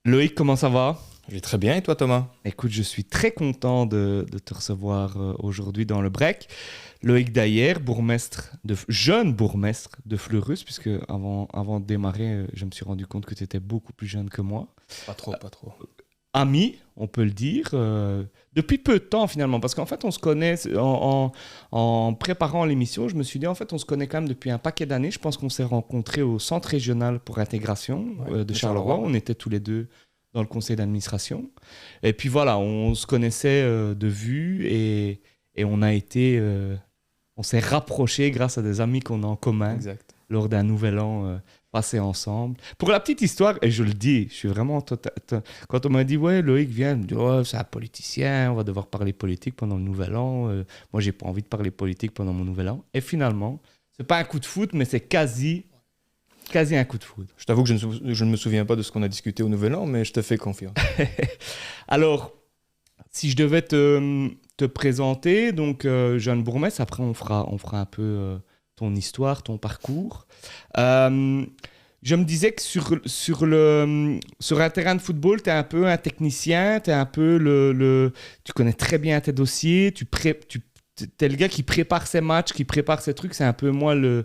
Loïc, comment ça va? Je vais très bien, et toi Thomas? Écoute, je suis très content de te recevoir aujourd'hui dans le break. Loïc Dayer, jeune bourgmestre de Fleurus, puisque avant de démarrer, je me suis rendu compte que tu étais beaucoup plus jeune que moi. Pas trop, pas trop. Ami, on peut le dire, depuis peu de temps finalement, parce qu'en fait on se connaît, en préparant l'émission, je me suis dit en fait on se connaît quand même depuis un paquet d'années. Je pense qu'on s'est rencontrés au Centre régional pour l'intégration de Charleroi. On était tous les deux dans le conseil d'administration. Et puis voilà, on se connaissait de vue et on s'est rapprochés grâce à des amis qu'on a en commun. Exact. Lors d'un nouvel an passé ensemble. Pour la petite histoire, et je le dis, je suis vraiment... Quand on m'a dit, ouais, Loïc vient, me dit, oh, c'est un politicien, on va devoir parler politique pendant le nouvel an. Moi, j'ai pas envie de parler politique pendant mon nouvel an. Et finalement, c'est pas un coup de foot, mais c'est quasi un coup de foot. Je t'avoue que je ne me souviens pas de ce qu'on a discuté au Nouvel An, mais je te fais confiance. Alors, si je devais te présenter, donc jeune bourgmestre, après on fera un peu ton histoire, ton parcours. Je me disais que sur un terrain de football, tu es un peu un technicien, tu es un peu tu connais très bien tes dossiers, tu es le gars qui prépare ses matchs, qui prépare ses trucs. C'est un peu moi le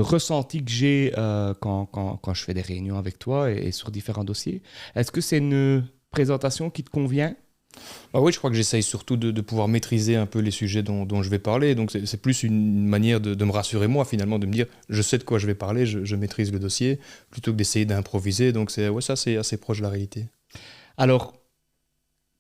ressenti que j'ai quand je fais des réunions avec toi et sur différents dossiers. Est-ce que c'est une présentation qui te convient? Bah oui, je crois que j'essaye surtout de pouvoir maîtriser un peu les sujets dont je vais parler. Donc c'est plus une manière de me rassurer moi finalement, de me dire je sais de quoi je vais parler, je maîtrise le dossier, plutôt que d'essayer d'improviser. Donc ça c'est assez proche de la réalité. Alors,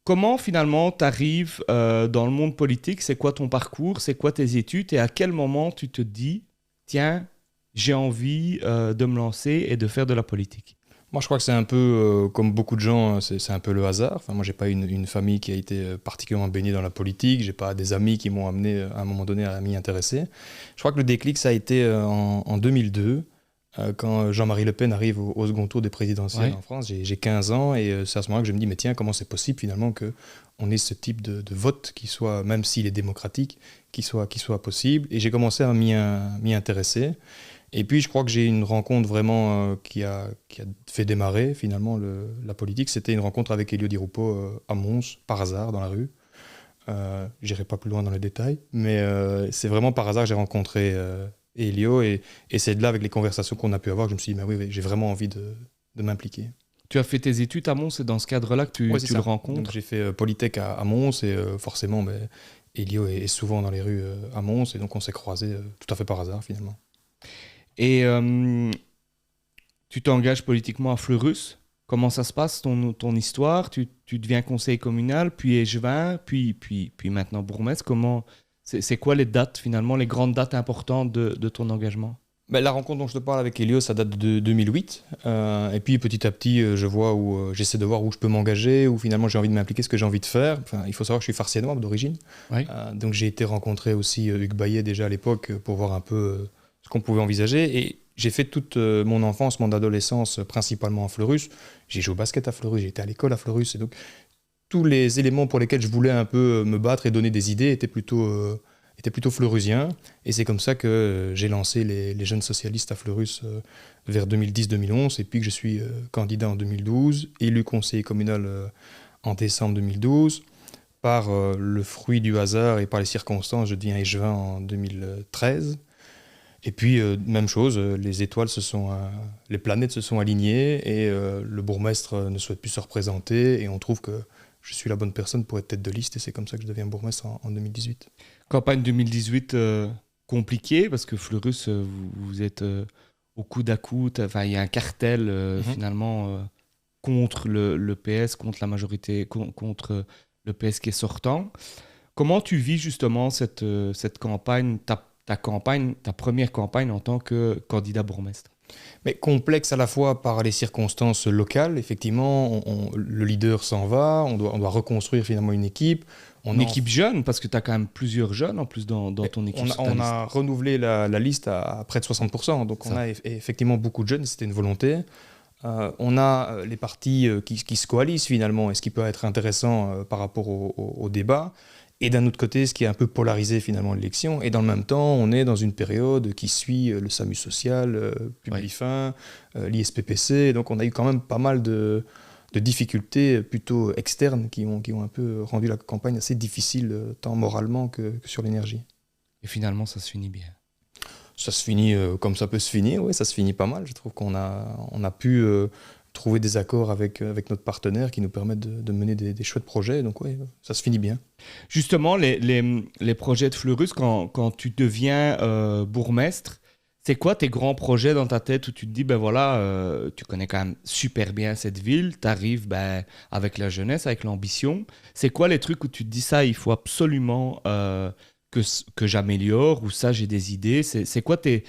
comment finalement tu arrives dans le monde politique? C'est quoi ton parcours? C'est quoi tes études? Et à quel moment tu te dis, tiens, j'ai envie de me lancer et de faire de la politique? Moi, je crois que c'est un peu, comme beaucoup de gens, c'est un peu le hasard. Enfin, moi, j'ai pas une famille qui a été particulièrement baignée dans la politique. J'ai pas des amis qui m'ont amené à un moment donné à m'y intéresser. Je crois que le déclic, ça a été en 2002, quand Jean-Marie Le Pen arrive au second tour des présidentielles en France. J'ai 15 ans et c'est à ce moment-là que je me dis, mais tiens, comment c'est possible finalement qu'on ait ce type de vote qui soit, même s'il est démocratique, qui soit possible. Et j'ai commencé à m'y intéresser. Et puis, je crois que j'ai une rencontre vraiment qui a fait démarrer finalement la politique. C'était une rencontre avec Elio Di Rupo à Mons, par hasard, dans la rue. Je n'irai pas plus loin dans les détails, mais c'est vraiment par hasard que j'ai rencontré Elio. Et c'est de là, avec les conversations qu'on a pu avoir, que je me suis dit, mais oui, j'ai vraiment envie de m'impliquer. Tu as fait tes études à Mons, c'est dans ce cadre-là que tu le rencontres? Donc, j'ai fait Polytech à Mons et forcément, Elio est souvent dans les rues à Mons et donc on s'est croisés tout à fait par hasard finalement. Et tu t'engages politiquement à Fleurus. Comment ça se passe, ton histoire? Tu deviens conseiller communal, puis échevin, puis maintenant bourgmestre. C'est quoi les dates, finalement, les grandes dates importantes de ton engagement? La rencontre dont je te parle avec Elio, ça date de 2008. Et puis petit à petit, j'essaie de voir où je peux m'engager, où finalement j'ai envie de m'impliquer, ce que j'ai envie de faire. Enfin, il faut savoir que je suis farciennois d'origine. Oui. Donc j'ai été rencontrer aussi Hugues Bayet déjà à l'époque pour voir un peu ce qu'on pouvait envisager. Et j'ai fait toute mon enfance, mon adolescence, principalement à Fleurus. J'ai joué au basket à Fleurus, j'ai été à l'école à Fleurus. Et donc, tous les éléments pour lesquels je voulais un peu me battre et donner des idées étaient plutôt fleurusiens. Et c'est comme ça que j'ai lancé les jeunes socialistes à Fleurus vers 2010-2011. Et puis que je suis candidat en 2012, élu conseiller communal en décembre 2012. Par le fruit du hasard et par les circonstances, je deviens échevin en 2013. Et puis, même chose, les planètes se sont alignées et le bourgmestre ne souhaite plus se représenter et on trouve que je suis la bonne personne pour être tête de liste et c'est comme ça que je deviens bourgmestre en 2018. Campagne 2018 compliquée parce que Fleurus, vous êtes au coude à coude. Enfin, il y a un cartel finalement contre le PS, contre la majorité, contre le PS qui est sortant. Comment tu vis justement cette campagne, ta première campagne en tant que candidat bourgmestre? Mais complexe à la fois par les circonstances locales, effectivement, le leader s'en va, on doit reconstruire finalement une équipe. Une équipe jeune, parce que tu as quand même plusieurs jeunes en plus dans ton équipe. On a renouvelé la liste à près de 60%, donc on a effectivement beaucoup de jeunes, c'était une volonté. On a les partis qui se coalisent finalement, et ce qui peut être intéressant par rapport au débat. Et d'un autre côté, ce qui est un peu polarisé finalement l'élection. Et dans le même temps, on est dans une période qui suit le SAMU social, Publifin, l'ISPPC. Donc on a eu quand même pas mal de difficultés plutôt externes qui ont un peu rendu la campagne assez difficile, tant moralement que sur l'énergie. Et finalement, ça se finit bien. Ça se finit comme ça peut se finir, oui, ça se finit pas mal. Je trouve qu'on a pu trouver des accords avec notre partenaire qui nous permettent de mener des chouettes projets. Donc oui, ça se finit bien. Justement, les projets de Fleurus, quand tu deviens bourgmestre, c'est quoi tes grands projets dans ta tête où tu te dis, ben voilà, tu connais quand même super bien cette ville, tu arrives avec la jeunesse, avec l'ambition. C'est quoi les trucs où tu te dis ça, il faut absolument que j'améliore, ou ça, j'ai des idées. C'est quoi tes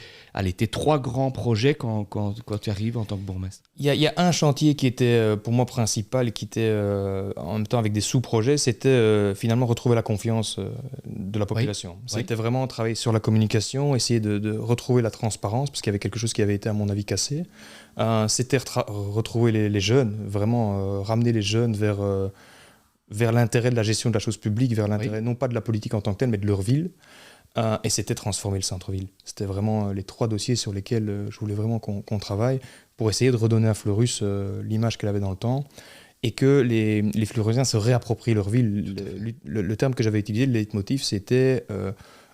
3 grands projets quand tu arrives en tant que bourgmestre? Il y a un chantier qui était pour moi principal, qui était en même temps avec des sous-projets, c'était finalement retrouver la confiance de la population. Oui. C'était vraiment travailler sur la communication, essayer de retrouver la transparence, parce qu'il y avait quelque chose qui avait été à mon avis cassé. C'était retrouver les jeunes, vraiment ramener les jeunes vers l'intérêt de la gestion de la chose publique, vers l'intérêt non pas de la politique en tant que telle, mais de leur ville. Et c'était transformer le centre-ville. C'était vraiment les 3 dossiers sur lesquels je voulais vraiment qu'on travaille pour essayer de redonner à Fleurus l'image qu'elle avait dans le temps et que les Fleurusiens se réapproprient leur ville. Le terme que j'avais utilisé, le leitmotiv, c'était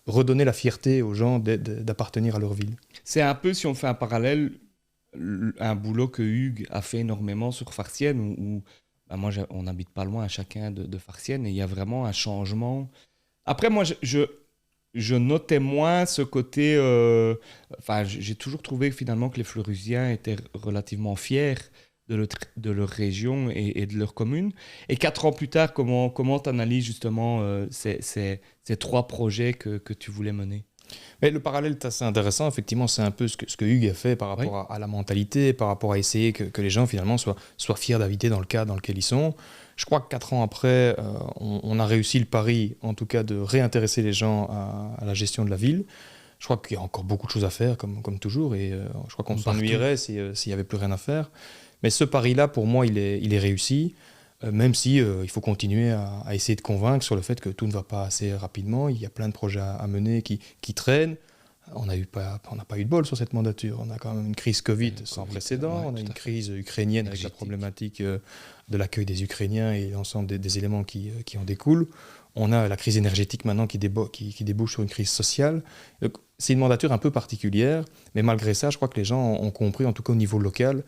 redonner la fierté aux gens d'appartenir à leur ville. C'est un peu, si on fait un parallèle, un boulot que Hugues a fait énormément sur Farciennes, où moi, on n'habite pas loin à chacun de Farciennes, et il y a vraiment un changement. Après, moi, je notais moins ce côté... j'ai toujours trouvé finalement que les Fleurusiens étaient relativement fiers de leur région et de leur commune. Et 4 ans plus tard, comment tu analyses justement ces 3 projets que tu voulais mener? Mais le parallèle est assez intéressant. Effectivement, c'est un peu ce que Hugues a fait par rapport à la mentalité, par rapport à essayer que les gens finalement soient fiers d'habiter dans le cadre dans lequel ils sont. Je crois que 4 ans après, on a réussi le pari, en tout cas, de réintéresser les gens à la gestion de la ville. Je crois qu'il y a encore beaucoup de choses à faire, comme toujours, et je crois qu'on s'ennuierait s'il n'y avait plus rien à faire. Mais ce pari-là, pour moi, il est réussi. Même si il faut continuer à essayer de convaincre sur le fait que tout ne va pas assez rapidement. Il y a plein de projets à mener qui traînent. On n'a pas eu de bol sur cette mandature. On a quand même une crise Covid sans précédent. On a une crise ukrainienne avec la problématique de l'accueil des Ukrainiens et l'ensemble des éléments qui en découlent. On a la crise énergétique maintenant qui débouche sur une crise sociale. Donc, c'est une mandature un peu particulière, mais malgré ça, je crois que les gens ont compris, en tout cas au niveau local,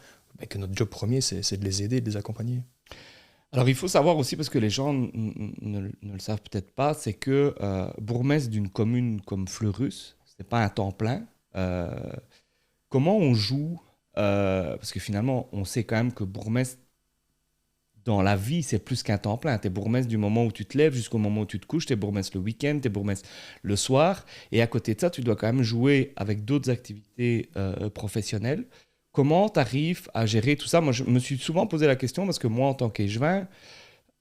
que notre job premier, c'est de les aider, de les accompagner. Alors, il faut savoir aussi, parce que les gens ne le savent peut-être pas, c'est que bourgmestre d'une commune comme Fleurus, ce n'est pas un temps plein. Comment on joue parce que finalement, on sait quand même que bourgmestre, dans la vie, c'est plus qu'un temps plein. Tu es bourgmestre du moment où tu te lèves jusqu'au moment où tu te couches. Tu es bourgmestre le week-end, tu es bourgmestre le soir. Et à côté de ça, tu dois quand même jouer avec d'autres activités professionnelles. Comment tu arrives à gérer tout ça? Moi, je me suis souvent posé la question parce que moi, en tant qu'échevin,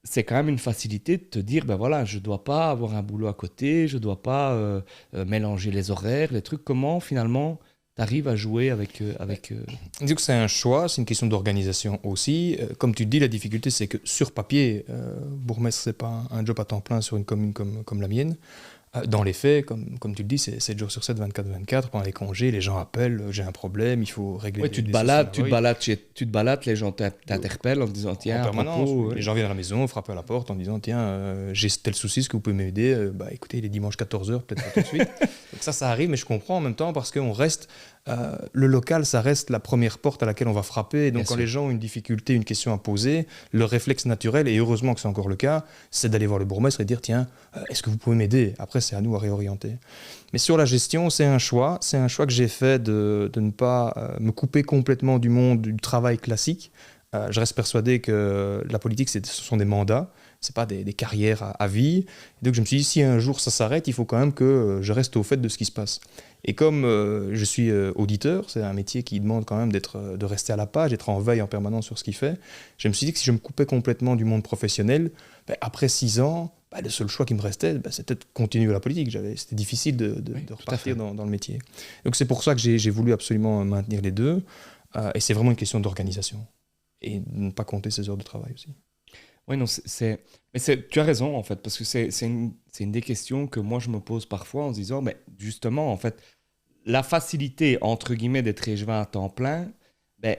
c'est quand même une facilité de te dire, ben voilà, je ne dois pas avoir un boulot à côté, je ne dois pas mélanger les horaires, les trucs. Comment, finalement, tu arrives à jouer avec... Disons que c'est un choix, c'est une question d'organisation aussi. Comme tu te dis, la difficulté, c'est que sur papier, bourgmestre, ce n'est pas un job à temps plein sur une commune comme la mienne. Dans les faits, comme tu le dis, c'est 7 jours sur 7, 24/24. Pendant les congés, les gens appellent, j'ai un problème, il faut régler Ouais, tu te balades, les gens t'interpellent en te disant tiens, en permanence, propos, les gens viennent à la maison, frappent à la porte en disant tiens, j'ai tel souci, est-ce que vous pouvez m'aider? Écoutez, il est dimanche 14h, peut-être pas tout de suite. Donc ça arrive, mais je comprends en même temps parce qu'on reste... le local, ça reste la première porte à laquelle on va frapper. Et donc, quand les gens ont une difficulté, une question à poser, le réflexe naturel, et heureusement que c'est encore le cas, c'est d'aller voir le bourgmestre et dire tiens, est-ce que vous pouvez m'aider? Après, c'est à nous à réorienter. Mais sur la gestion, c'est un choix. C'est un choix que j'ai fait de ne pas me couper complètement du monde du travail classique. Je reste persuadé que la politique, ce sont des mandats. Ce n'est pas des carrières à vie. Et donc, je me suis dit, si un jour ça s'arrête, il faut quand même que je reste au fait de ce qui se passe. Et comme je suis auditeur, c'est un métier qui demande quand même de rester à la page, d'être en veille en permanence sur ce qu'il fait, je me suis dit que si je me coupais complètement du monde professionnel, après 6 ans, le seul choix qui me restait, c'était de continuer la politique. C'était difficile de repartir dans le métier. Donc c'est pour ça que j'ai voulu absolument maintenir les deux. Et c'est vraiment une question d'organisation. Et de ne pas compter ses heures de travail aussi. Oui, non, tu as raison, en fait, parce que c'est une des questions que moi, je me pose parfois en se disant, mais justement, en fait, la facilité, entre guillemets, d'être échevin à temps plein, ben,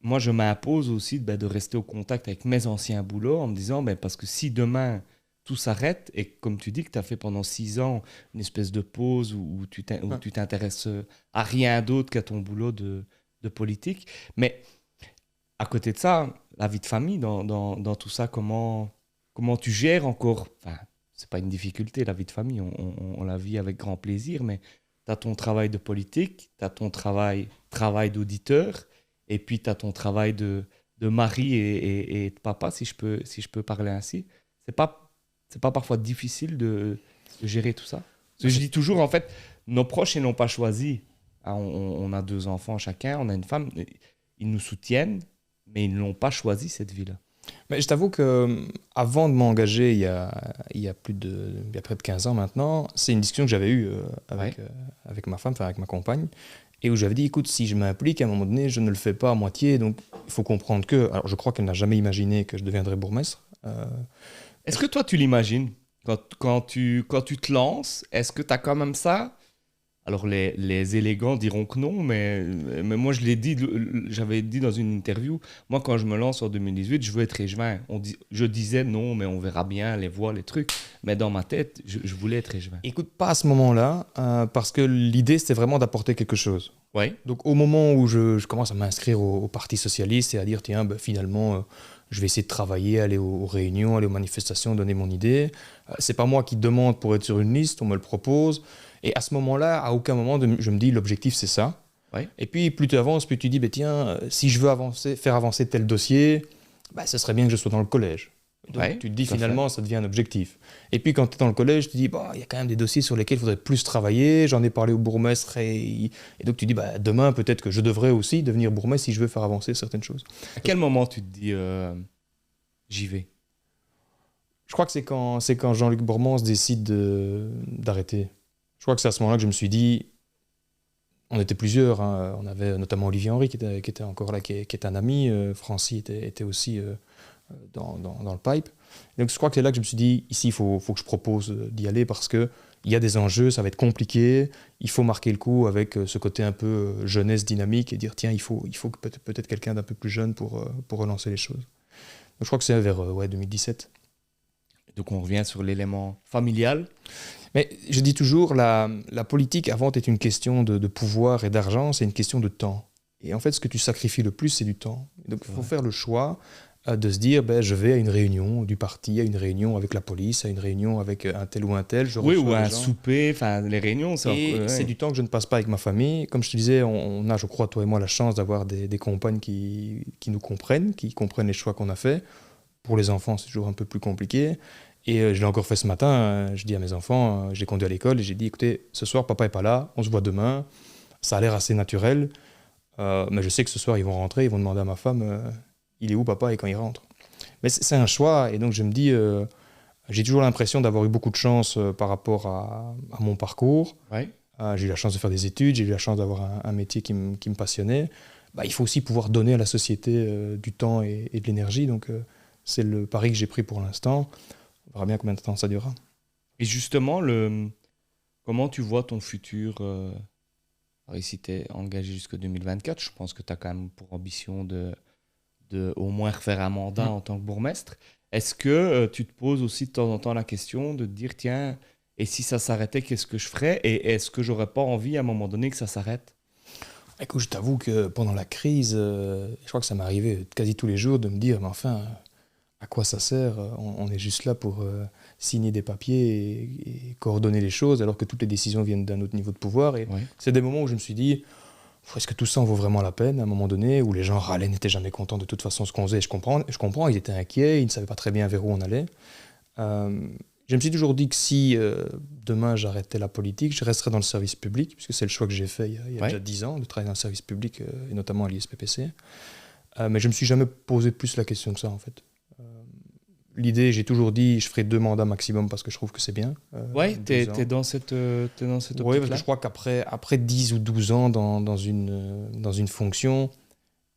moi, je m'impose aussi de rester au contact avec mes anciens boulots en me disant, ben, parce que si demain tout s'arrête, et comme tu dis que tu as fait pendant 6 ans une espèce de pause où Ouais. tu t'intéresses à rien d'autre qu'à ton boulot de politique, mais à côté de ça, la vie de famille, dans tout ça, comment tu gères encore, enfin, c'est pas une difficulté, la vie de famille, on la vit avec grand plaisir, mais tu as ton travail de politique, tu as ton travail d'auditeur, et puis tu as ton travail de mari et de papa, si je peux parler ainsi. C'est pas parfois difficile de gérer tout ça? Parce que je dis toujours, en fait, nos proches, ils n'ont pas choisi. Ah, on a 2 enfants chacun, on a une femme, ils nous soutiennent, mais ils ne l'ont pas choisi, cette vie-là. Mais je t'avoue que avant de m'engager il y a près de 15 ans maintenant, c'est une discussion que j'avais eue Ouais. avec ma femme, enfin avec ma compagne, et où j'avais dit, écoute, si je m'implique, à un moment donné, je ne le fais pas à moitié, donc il faut comprendre que... Alors je crois qu'elle n'a jamais imaginé que je deviendrais bourgmestre. Est-ce que toi, tu l'imagines quand tu te lances, est-ce que tu as quand même ça? Alors, les élégants diront que non, mais moi, j'avais dit dans une interview, moi, quand je me lance en 2018, je veux être échevin. Je disais non, mais on verra bien les voies, les trucs. Mais dans ma tête, je voulais être échevin. Écoute, pas à ce moment-là, parce que l'idée, c'était vraiment d'apporter quelque chose. Oui, Donc au moment où je commence à m'inscrire au Parti socialiste et à dire, tiens, ben, finalement, je vais essayer de travailler, aller aux réunions, aller aux manifestations, donner mon idée, c'est pas moi qui demande pour être sur une liste, on me le propose. Et à ce moment-là, à aucun moment, je me dis, l'objectif, c'est ça. oui, Et puis plus tu avances, plus tu dis, ben, tiens, si je veux faire avancer tel dossier, ben, ce serait bien que je sois dans le collège. Donc oui, tu te dis tout à fait. finalement, ça devient un objectif. Et puis quand tu es dans le collège, tu te dis, bah, il y a quand même des dossiers sur lesquels il faudrait plus travailler. J'en ai parlé au bourgmestre et donc tu dis, bah, demain peut-être que je devrais aussi devenir bourgmestre si je veux faire avancer certaines choses. À quel moment tu te dis, j'y vais? Je crois que c'est quand Jean-Luc Bourmans décide d'arrêter. Je crois que c'est à ce moment-là que je me suis dit, on était plusieurs, hein. On avait notamment Olivier Henry qui était encore là, qui est un ami. Francis était aussi dans le pipe. Et donc je crois que c'est là que je me suis dit, ici, il faut que je propose d'y aller parce qu'il y a des enjeux, ça va être compliqué, il faut marquer le coup avec ce côté un peu jeunesse dynamique et dire, tiens, il faut que peut-être quelqu'un d'un peu plus jeune pour relancer les choses. Donc je crois que c'est vers 2017. Donc, on revient sur l'élément familial. Mais je dis toujours, la politique avant est une question de pouvoir et d'argent, c'est une question de temps. Et en fait, ce que tu sacrifies le plus, c'est du temps. Donc il faut faire le choix de se dire, ben, je vais à une réunion du parti, à une réunion avec la police, à une réunion avec un tel ou un tel. Je Oui, reçois ou les un gens. souper, enfin, les réunions, Et c'est ouais. du temps que je ne passe pas avec ma famille. Comme je te disais, on a, je crois, toi et moi, la chance d'avoir des compagnes qui nous comprennent, qui comprennent les choix qu'on a faits. Pour les enfants, c'est toujours un peu plus compliqué. Et je l'ai encore fait ce matin. Je dis à mes enfants, je les conduis à l'école et j'ai dit, écoutez, ce soir, papa n'est pas là, on se voit demain. Ça a l'air assez naturel. Mais je sais que ce soir, ils vont rentrer, ils vont demander à ma femme, il est où papa et quand il rentre. Mais c'est un choix. Et donc, je me dis, j'ai toujours l'impression d'avoir eu beaucoup de chance par rapport à mon parcours. Ouais. J'ai eu la chance de faire des études, j'ai eu la chance d'avoir un métier qui me passionnait. Bah, il faut aussi pouvoir donner à la société du temps et de l'énergie. Donc, c'est le pari que j'ai pris pour l'instant. On verra bien combien de temps ça durera. Et justement, comment tu vois ton futur alors ici, tu es engagé jusqu'en 2024. Je pense que tu as quand même pour ambition de au moins refaire un mandat en tant que bourgmestre. Est-ce que tu te poses aussi de temps en temps la question de te dire, tiens, et si ça s'arrêtait, qu'est-ce que je ferais? Et est-ce que j'aurais pas envie à un moment donné que ça s'arrête? Écoute, je t'avoue que pendant la crise, je crois que ça m'arrivait quasi tous les jours de me dire, mais enfin, à quoi ça sert? On est juste là pour signer des papiers et coordonner les choses, alors que toutes les décisions viennent d'un autre niveau de pouvoir. Et Ouais. c'est des moments où je me suis dit, est-ce que tout ça en vaut vraiment la peine à un moment donné, où les gens râlaient, n'étaient jamais contents de toute façon ce qu'on faisait. Et je comprends, ils étaient inquiets, ils ne savaient pas très bien vers où on allait. Je me suis toujours dit que si demain j'arrêtais la politique, je resterais dans le service public, puisque c'est le choix que j'ai fait il y a déjà 10 ans, de travailler dans le service public, et notamment à l'ISPPC. Mais je ne me suis jamais posé plus la question que ça, en fait. L'idée, j'ai toujours dit, je ferai 2 mandats maximum parce que je trouve que c'est bien. Ouais, 2 t'es ans. dans cette Oui, parce que optique-là. je crois qu'après 10 ou 12 ans dans une fonction,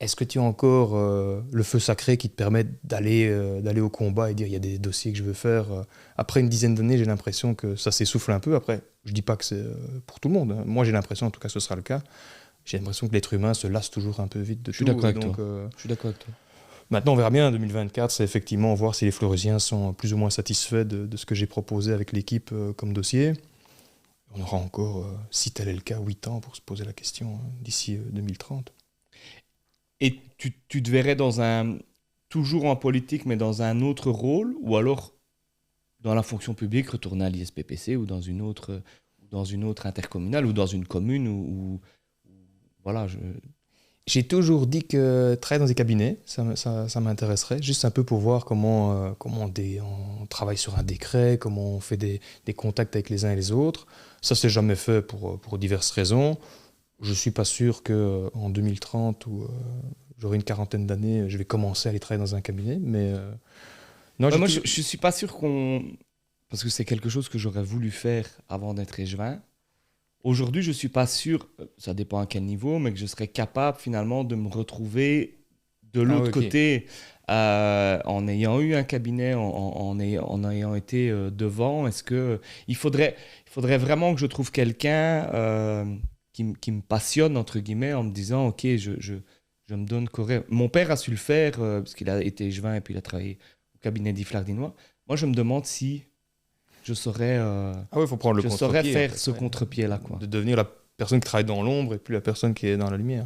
est-ce que tu as encore le feu sacré qui te permet d'aller au combat et dire il y a des dossiers que je veux faire. Après une dizaine d'années, j'ai l'impression que ça s'essouffle un peu. Après, je dis pas que c'est pour tout le monde, hein. Moi, j'ai l'impression, en tout cas, ce sera le cas. J'ai l'impression que l'être humain se lasse toujours un peu vite de tout. Je suis d'accord avec Donc, toi. Je suis d'accord avec toi. maintenant, on verra bien en 2024, c'est effectivement voir si les Fleurysiens sont plus ou moins satisfaits de ce que j'ai proposé avec l'équipe comme dossier. On aura encore, si tel est le cas, 8 ans pour se poser la question d'ici 2030. Et tu te verrais toujours en politique, mais dans un autre rôle, ou alors dans la fonction publique, retourner à l'ISPPC ou dans une autre intercommunale ou dans une commune voilà. J'ai toujours dit que travailler dans des cabinets, ça m'intéresserait, juste un peu pour voir comment on travaille sur un décret, comment on fait des contacts avec les uns et les autres. Ça, c'est jamais fait pour diverses raisons. Je ne suis pas sûr qu'en 2030, où j'aurai une quarantaine d'années, je vais commencer à aller travailler dans un cabinet. Mais non, moi, je ne suis pas sûr parce que c'est quelque chose que j'aurais voulu faire avant d'être échevin. Aujourd'hui, je ne suis pas sûr, ça dépend à quel niveau, mais que je serais capable finalement de me retrouver de l'autre côté en ayant eu un cabinet, en ayant été devant. Est-ce que il faudrait vraiment que je trouve quelqu'un qui me passionne, entre guillemets, en me disant, OK, je me donne correct. Mon père a su le faire parce qu'il a été échevin et puis il a travaillé au cabinet d'Yves Lardinois. Moi, je me demande si je saurais, faut prendre le saurais faire ce contre-pied-là, quoi. De devenir la personne qui travaille dans l'ombre et plus la personne qui est dans la lumière.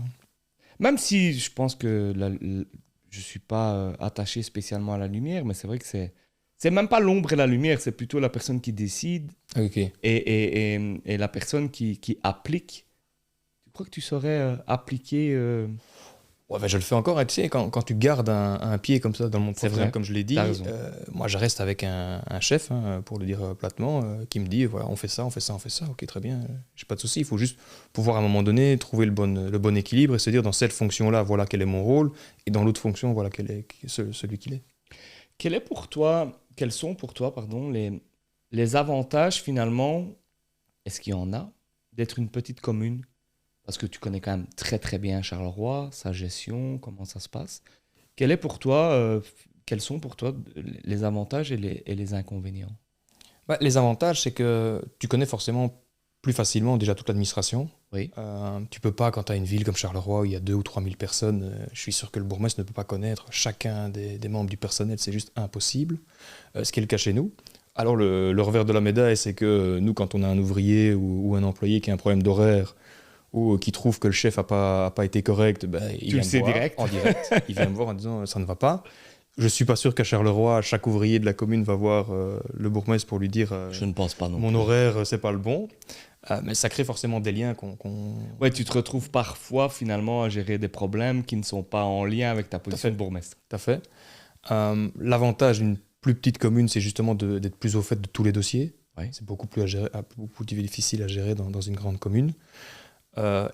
Même si je pense que je ne suis pas attaché spécialement à la lumière, mais c'est vrai que c'est même pas l'ombre et la lumière, c'est plutôt la personne qui décide et la personne qui applique. Tu crois que tu saurais appliquer Je le fais encore. Et tu sais, quand tu gardes un pied comme ça dans mon professionnel, comme je l'ai dit, moi je reste avec un chef, pour le dire platement, qui me dit voilà, on fait ça, ok, très bien, j'ai pas de souci. Il faut juste pouvoir à un moment donné trouver le bon équilibre et se dire dans cette fonction-là, voilà quel est mon rôle, et dans l'autre fonction, voilà quel est celui qu'il est. Quels sont pour toi, les avantages finalement, est-ce qu'il y en a, d'être une petite commune? Parce que tu connais quand même très très bien Charleroi, sa gestion, comment ça se passe. Quels sont pour toi les avantages et les inconvénients? Les avantages, c'est que tu connais forcément plus facilement déjà toute l'administration. Oui. Tu peux pas, quand tu as une ville comme Charleroi où il y a 2 ou 3 000 personnes, je suis sûr que le bourgmestre ne peut pas connaître chacun des membres du personnel, c'est juste impossible, ce qui est le cas chez nous. Alors le revers de la médaille, c'est que nous, quand on a un ouvrier ou un employé qui a un problème d'horaire, ou qui trouve que le chef n'a pas été correct, il vient me voir en direct. Il vient me voir en disant ça ne va pas. Je ne suis pas sûr qu'à Charleroi, chaque ouvrier de la commune va voir le bourgmestre pour lui dire je ne pense pas non mon plus. Horaire, c'est pas le bon. Mais ça crée forcément des liens Ouais, tu te retrouves parfois finalement à gérer des problèmes qui ne sont pas en lien avec ta position de bourgmestre. Tout à fait. L'avantage d'une plus petite commune, c'est justement d'être plus au fait de tous les dossiers. Oui. C'est beaucoup plus difficile à gérer dans une grande commune.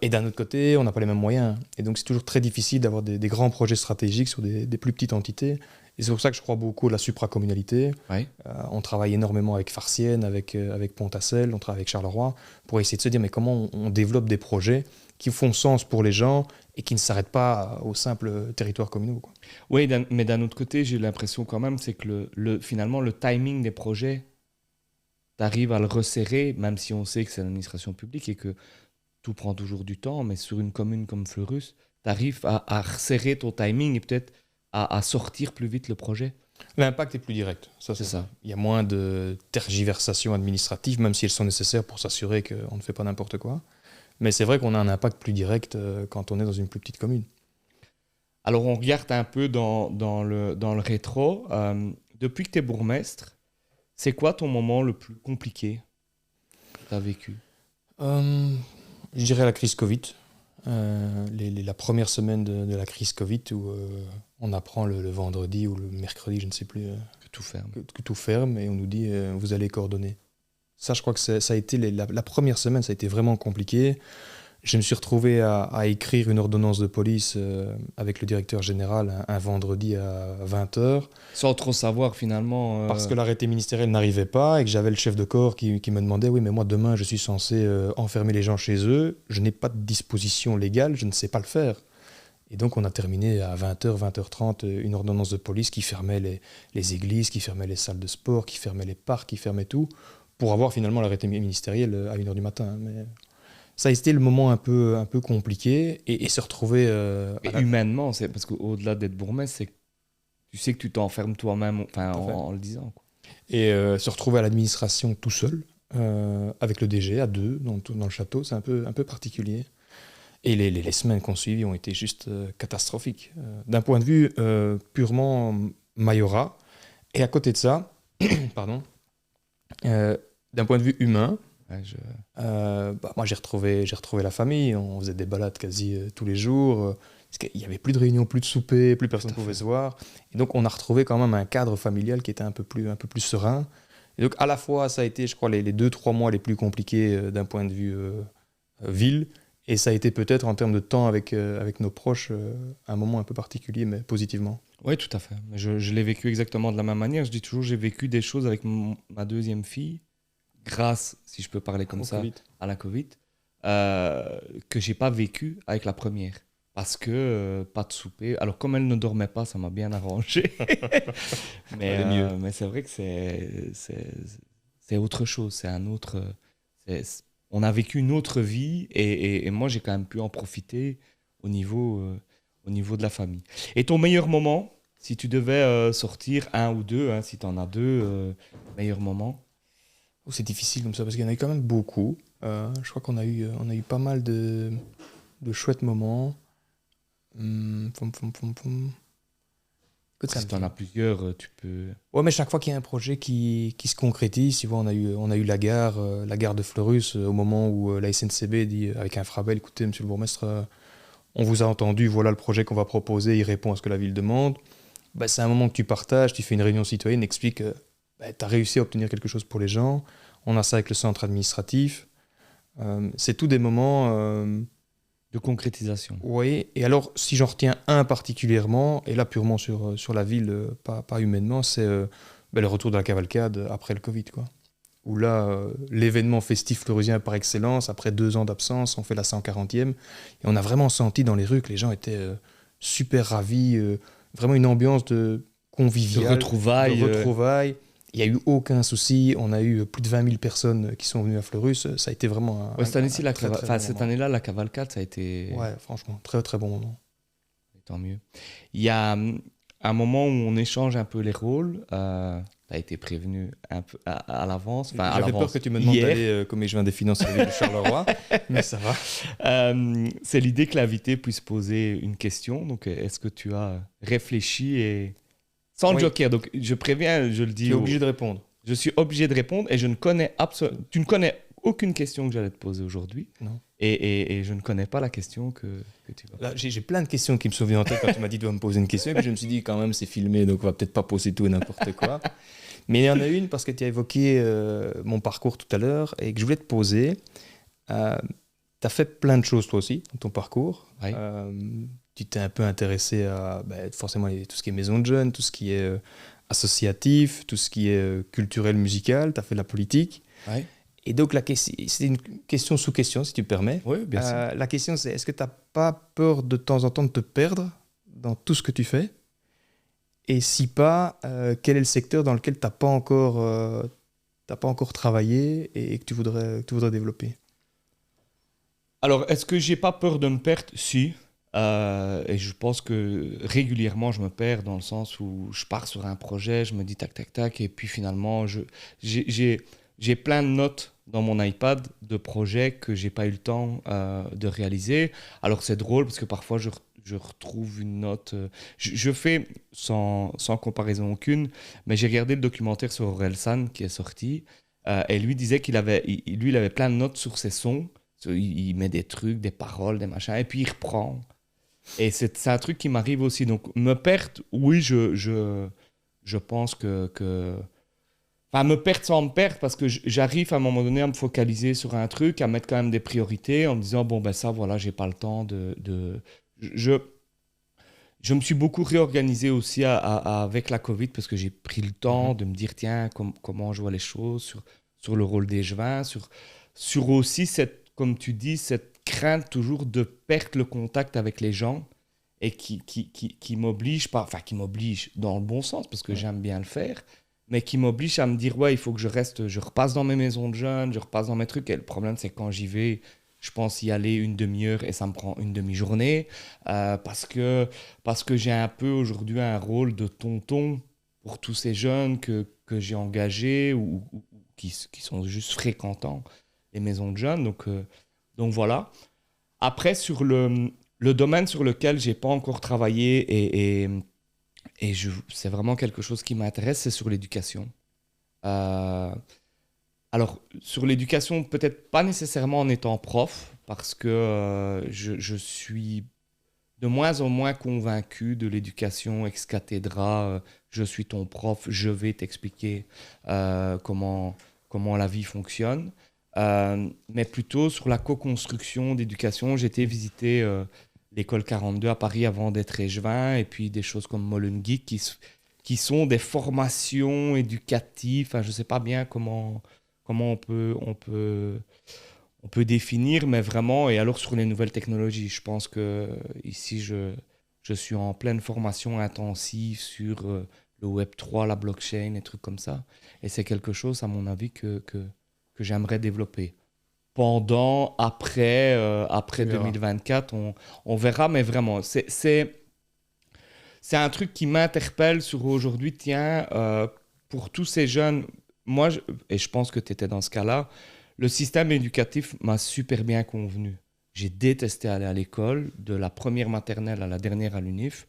Et d'un autre côté, on n'a pas les mêmes moyens. Et donc, c'est toujours très difficile d'avoir des grands projets stratégiques sur des plus petites entités. Et c'est pour ça que je crois beaucoup à la supracommunalité. Oui. On travaille énormément avec Farciennes, avec Pont-à-Celle, on travaille avec Charleroi, pour essayer de se dire mais comment on développe des projets qui font sens pour les gens et qui ne s'arrêtent pas au simple territoire communal, quoi. Oui, mais d'un autre côté, j'ai l'impression quand même c'est que finalement, le timing des projets, tu arrives à le resserrer, même si on sait que c'est l'administration publique et que tout prend toujours du temps, mais sur une commune comme Fleurus, tu arrives à resserrer ton timing et peut-être à sortir plus vite le projet. L'impact est plus direct. C'est ça. Il y a moins de tergiversations administratives, même si elles sont nécessaires pour s'assurer qu'on ne fait pas n'importe quoi. Mais c'est vrai qu'on a un impact plus direct quand on est dans une plus petite commune. Alors, on regarde un peu dans le rétro. Depuis que tu es bourgmestre, c'est quoi ton moment le plus compliqué que tu as vécu? Je dirais la crise Covid. La première semaine de la crise Covid où on apprend le vendredi ou le mercredi, je ne sais plus, que tout ferme. Que tout ferme et on nous dit vous allez coordonner. Ça, je crois que ça a été la première semaine, ça a été vraiment compliqué. Je me suis retrouvé à écrire une ordonnance de police avec le directeur général un vendredi à 20h. Sans trop savoir finalement... Parce que l'arrêté ministériel n'arrivait pas et que j'avais le chef de corps qui me demandait « Oui, mais moi demain je suis censé enfermer les gens chez eux, je n'ai pas de disposition légale, je ne sais pas le faire ». Et donc, on a terminé à 20h, 20h30, une ordonnance de police qui fermait les églises, qui fermait les salles de sport, qui fermait les parcs, qui fermait tout, pour avoir finalement l'arrêté ministériel à 1h du matin. Mais ça a été le moment un peu compliqué et se retrouver... Et humainement, c'est parce qu'au-delà d'être bourgmestre, c'est que tu sais que tu t'enfermes toi-même en le disant, quoi. Et se retrouver à l'administration tout seul, avec le DG, à deux, dans le château, c'est un peu particulier. Et les semaines qu'on suivit ont été juste catastrophiques. D'un point de vue purement majorat. Et à côté de ça, pardon, d'un point de vue humain, Ouais, moi j'ai retrouvé la famille, on faisait des balades quasi tous les jours. Parce qu'il n'y avait plus de réunions, plus de soupers, plus personne ne pouvait se voir. Et donc on a retrouvé quand même un cadre familial qui était un peu plus serein. Et donc à la fois ça a été, je crois, les 2-3 mois les plus compliqués d'un point de vue ville. Et ça a été peut-être en termes de temps avec nos proches un moment un peu particulier, mais positivement. Oui, tout à fait. Je l'ai vécu exactement de la même manière. Je dis toujours, j'ai vécu des choses avec ma deuxième fille, grâce, si je peux parler comme ça, COVID. à la Covid, que j'ai pas vécu avec la première. Parce que pas de souper. Alors, comme elle ne dormait pas, ça m'a bien arrangé. Allez mieux. Mais c'est vrai que c'est autre chose. C'est un autre. On a vécu une autre vie et moi, j'ai quand même pu en profiter au niveau de la famille. Et ton meilleur moment, si tu devais sortir un ou deux, hein, si tu en as deux meilleurs moments? Oh, c'est difficile comme ça parce qu'il y en a eu quand même beaucoup. Je crois qu'on a eu pas mal de chouettes moments. Écoute, ça Si me tu en vient. as plusieurs, tu peux. Ouais, mais chaque fois qu'il y a un projet qui se concrétise, tu vois, on a eu la gare de Fleurus, au moment où la SNCB dit avec un Frabel, écoutez, monsieur le bourgmestre, on vous a entendu, voilà le projet qu'on va proposer, il répond à ce que la ville demande. Bah, c'est un moment que tu partages, tu fais une réunion citoyenne, explique que tu as réussi à obtenir quelque chose pour les gens. On a ça avec le centre administratif. C'est tous des moments... De concrétisation. oui, et alors si j'en retiens un particulièrement, et là purement sur la ville, pas humainement, c'est le retour de la cavalcade après le Covid, quoi. Où là, l'événement festif fleurusien par excellence, après 2 ans d'absence, on fait la 140e, et on a vraiment senti dans les rues que les gens étaient super ravis, vraiment une ambiance de conviviale, De retrouvailles. de retrouvailles. Il n'y a eu aucun souci, on a eu plus de 20 000 personnes qui sont venues à Fleurus, ça a été vraiment Ouais, cette année-ci, très, très bon cette moment. année-là, la cavalcade, ça a été. Ouais, franchement, très très bon moment. Tant mieux. Il y a un moment où on échange un peu les rôles. Tu as été prévenu un peu à l'avance. Enfin, à J'avais peur l'avance que tu me demandes hier. d'aller comme échevin des finances à la ville de Charleroi, mais ça va. C'est l'idée que l'invité puisse poser une question. Donc, est-ce que tu as réfléchi et sans Oui. joker? Donc, je préviens, je le dis. Tu es obligé de répondre. Je suis obligé de répondre et je ne connais absolument. Tu ne connais aucune question que j'allais te poser aujourd'hui. Non. Et je ne connais pas la question que tu vas. Là, j'ai plein de questions qui me sont venues en tête quand tu m'as dit de me poser une question, et puis je me suis dit quand même c'est filmé, donc on va peut-être pas poser tout et n'importe quoi. Mais il y en a une parce que tu as évoqué mon parcours tout à l'heure et que je voulais te poser. Tu as fait plein de choses toi aussi dans ton parcours. Oui. Tu t'es un peu intéressé à forcément tout ce qui est maison de jeunes, tout ce qui est associatif, tout ce qui est culturel, musical. Tu as fait de la politique. Oui. Et donc, c'est une question sous question, si tu permets. Oui, bien sûr. La question, c'est est-ce que tu n'as pas peur de temps en temps de te perdre dans tout ce que tu fais? Et si pas, quel est le secteur dans lequel tu n'as pas encore travaillé et que tu voudrais développer? Alors, est-ce que j'ai pas peur de me perdre? Si. Et je pense que régulièrement, je me perds dans le sens où je pars sur un projet, je me dis tac, tac, tac, et puis finalement, j'ai plein de notes dans mon iPad de projets que j'ai pas eu le temps de réaliser. Alors, c'est drôle parce que parfois, je retrouve une note. Je fais sans comparaison aucune, mais j'ai regardé le documentaire sur Orelsan qui est sorti, et lui disait qu'il avait, lui, il avait plein de notes sur ses sons. Il met des trucs, des paroles, des machins, et puis il reprend. Et c'est un truc qui m'arrive aussi. Donc, me perdre, oui, je pense que... Enfin, me perdre sans me perdre, parce que j'arrive à un moment donné à me focaliser sur un truc, à mettre quand même des priorités, en me disant, bon, ben ça, voilà, j'ai pas le temps de... Je me suis beaucoup réorganisé aussi avec la Covid, parce que j'ai pris le temps de me dire, tiens, comment je vois les choses, sur le rôle d'échevin, sur aussi cette, comme tu dis, cette crainte toujours de perdre le contact avec les gens. et qui m'oblige, qui m'oblige dans le bon sens, parce que j'aime bien le faire, mais qui m'oblige à me dire, ouais, il faut que je repasse dans mes maisons de jeunes, je repasse dans mes trucs. Et le problème, c'est que quand j'y vais, je pense y aller une demi-heure et ça me prend une demi-journée, parce que j'ai un peu aujourd'hui un rôle de tonton pour tous ces jeunes que j'ai engagés ou qui sont juste fréquentants les maisons de jeunes. Donc voilà. Après, sur le domaine sur lequel j'ai pas encore travaillé c'est vraiment quelque chose qui m'intéresse, c'est sur l'éducation. Euh, alors, sur l'éducation, peut-être pas nécessairement en étant prof, parce que je suis de moins en moins convaincu de l'éducation ex cathedra. Je suis ton prof, je vais t'expliquer comment la vie fonctionne. Mais plutôt sur la co-construction d'éducation. J'ai été visiter l'école 42 à Paris avant d'être échevin, et puis des choses comme Molengeek qui sont des formations éducatives. Enfin, je ne sais pas bien comment on peut définir, mais vraiment, et alors sur les nouvelles technologies, je pense que ici, je suis en pleine formation intensive sur le Web3, la blockchain, et trucs comme ça. Et c'est quelque chose, à mon avis, que j'aimerais développer. Après 2024, on verra, mais vraiment, c'est un truc qui m'interpelle sur aujourd'hui. Tiens, pour tous ces jeunes, et je pense que tu étais dans ce cas-là, le système éducatif m'a super bien convenu. J'ai détesté aller à l'école, de la première maternelle à la dernière à l'UNIF,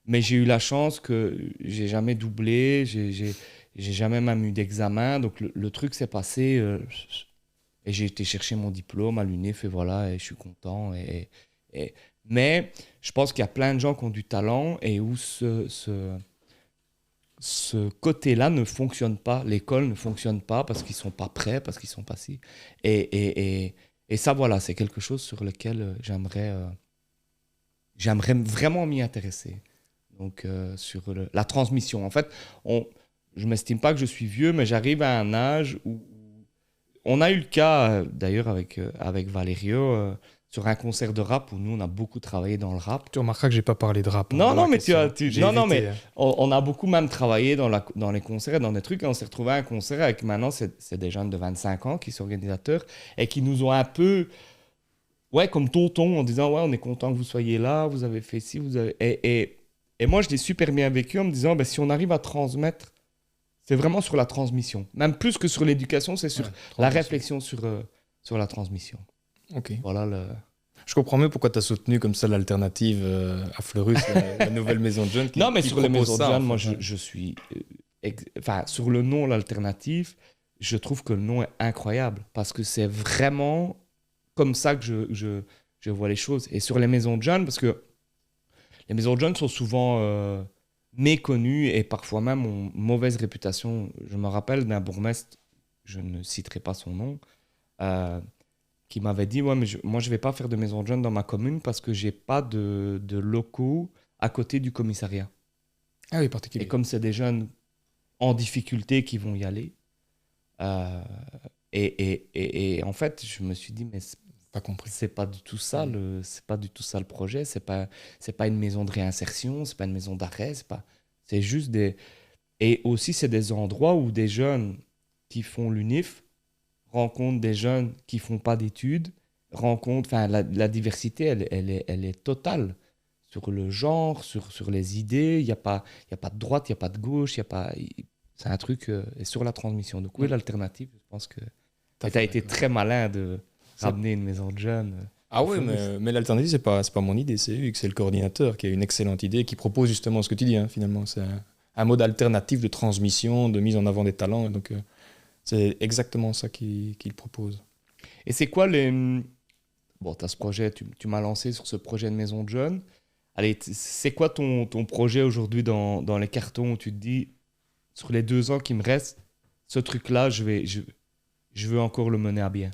mais j'ai eu la chance que j'ai jamais doublé, j'ai jamais même eu d'examen, donc le truc s'est passé, et j'ai été chercher mon diplôme à l'UNIF, et voilà, et je suis content. Mais je pense qu'il y a plein de gens qui ont du talent et où ce côté-là ne fonctionne pas. L'école ne fonctionne pas parce qu'ils ne sont pas prêts, parce qu'ils ne sont pas si. Et ça, voilà, c'est quelque chose sur lequel j'aimerais vraiment m'y intéresser. Donc, sur la transmission. En fait, je ne m'estime pas que je suis vieux, mais j'arrive à un âge où... On a eu le cas, d'ailleurs, avec Valerio, sur un concert de rap où nous, on a beaucoup travaillé dans le rap. Tu remarqueras que j'ai pas parlé de rap. Non, non, mais non, mais on a beaucoup même travaillé dans les concerts et dans des trucs. Et on s'est retrouvé à un concert avec maintenant, c'est des jeunes de 25 ans qui sont organisateurs et qui nous ont un peu, ouais, comme tonton, en disant, ouais, on est content que vous soyez là, vous avez fait ci, vous avez. Et moi, je l'ai super bien vécu en me disant, ben, si on arrive à transmettre, c'est vraiment sur la transmission. Même plus que sur l'éducation, c'est sur la réflexion sur la transmission. Ok. Voilà Je comprends mieux pourquoi tu as soutenu comme ça l'alternative à Fleurus, la nouvelle maison de jeunes. Non, mais sur les maisons de jeunes, moi, je suis... sur le nom, l'alternative, je trouve que le nom est incroyable parce que c'est vraiment comme ça que je vois les choses. Et sur les maisons de jeunes, parce que les maisons de jeunes sont souvent méconnues et parfois même ont mauvaise réputation. Je me rappelle d'un bourgmestre, je ne citerai pas son nom, qui m'avait dit, ouais, mais moi, je ne vais pas faire de maison de jeunes dans ma commune parce que je n'ai pas de locaux à côté du commissariat. Ah oui, particulier. Et comme c'est des jeunes en difficulté qui vont y aller, et en fait, je me suis dit, mais pas compris. C'est pas du tout ça c'est pas du tout ça le projet. C'est pas une maison de réinsertion, c'est pas une maison d'arrêt, c'est juste des... Et aussi, c'est des endroits où des jeunes qui font l'UNIF rencontrent des jeunes qui font pas d'études, enfin, la diversité, elle est totale sur le genre, sur les idées. Il y a pas de droite, il y a pas de gauche, c'est un truc et sur la transmission. Donc oui, l'alternative, je pense que tu as été très malin de ramener une maison de jeunes. Ah oui, mais l'alternative, c'est pas mon idée, c'est Hugues, c'est le coordinateur qui a une excellente idée, qui propose justement ce que tu dis, hein, finalement. C'est un mode alternatif de transmission, de mise en avant des talents. Donc, c'est exactement ça qu'il propose. Et c'est quoi les... Bon, tu as ce projet, tu m'as lancé sur ce projet de maison de jeunes. Allez, c'est quoi ton projet aujourd'hui dans les cartons où tu te dis, sur les 2 ans qui me restent, ce truc-là, je veux encore le mener à bien?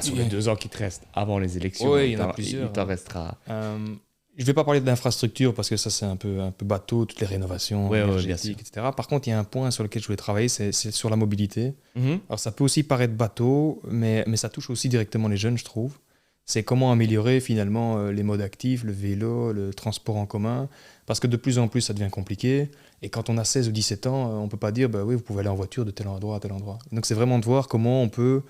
Sur les 2 ans qui te restent avant les élections, oui, il y en a plusieurs. Il t'en restera. Je ne vais pas parler de l'infrastructure parce que ça, c'est un peu bateau, toutes les rénovations énergétiques, etc. Par contre, il y a un point sur lequel je voulais travailler, c'est sur la mobilité. Alors, ça peut aussi paraître bateau, mais ça touche aussi directement les jeunes, je trouve. c'est comment améliorer finalement les modes actifs, le vélo, le transport en commun, parce que de plus en plus ça devient compliqué, et quand on a 16 ou 17 ans, on ne peut pas dire, bah oui, vous pouvez aller en voiture de tel endroit à tel endroit. Donc c'est vraiment de voir comment on peut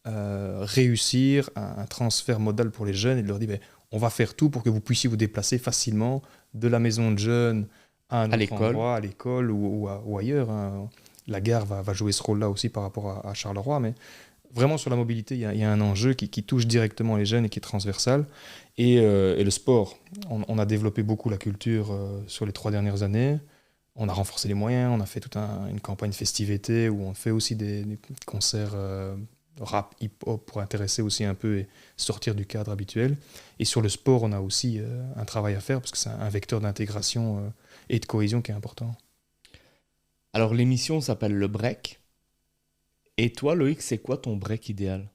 réussir un transfert modal pour les jeunes, et de leur dire, bah, on va faire tout pour que vous puissiez vous déplacer facilement de la maison de jeunes à un À autre l'école. endroit, à l'école ou ailleurs, hein. La gare va jouer ce rôle-là aussi par rapport à Charleroi, mais vraiment sur la mobilité, il y a un enjeu qui touche directement les jeunes et qui est transversal. Et le sport, on a développé beaucoup la culture sur les 3 dernières années. On a renforcé les moyens, on a fait toute une campagne festive-été où on fait aussi des concerts rap, hip-hop pour intéresser aussi un peu et sortir du cadre habituel. Et sur le sport, on a aussi un travail à faire parce que c'est un vecteur d'intégration et de cohésion qui est important. Alors, l'émission s'appelle Le Break. Et toi, Loïc, c'est quoi ton break idéal?